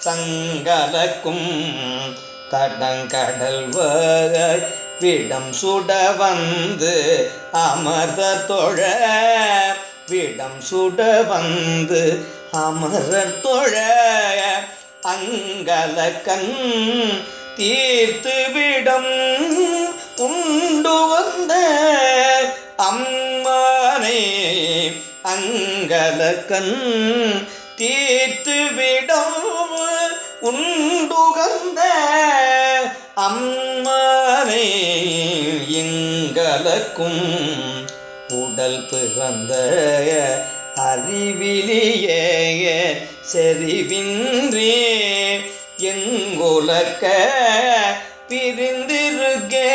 சங்கலக்கும் தடங்கடல் விடம் சுட வந்து அமர்த தொழ விடம் சுட வந்து அமரர் தொழ அங்கலக்கண் தீர்த்து விடம் உண்டு வந்த அம்மானே அங்கலக்கண் தீர்த்து விடம் உண்டுகந்த அம்மானே எங்கலக்கும் உடல் பிறந்த அறிவிலியே செறிவின்றி எங்குலக்க பிரிந்திருக்கே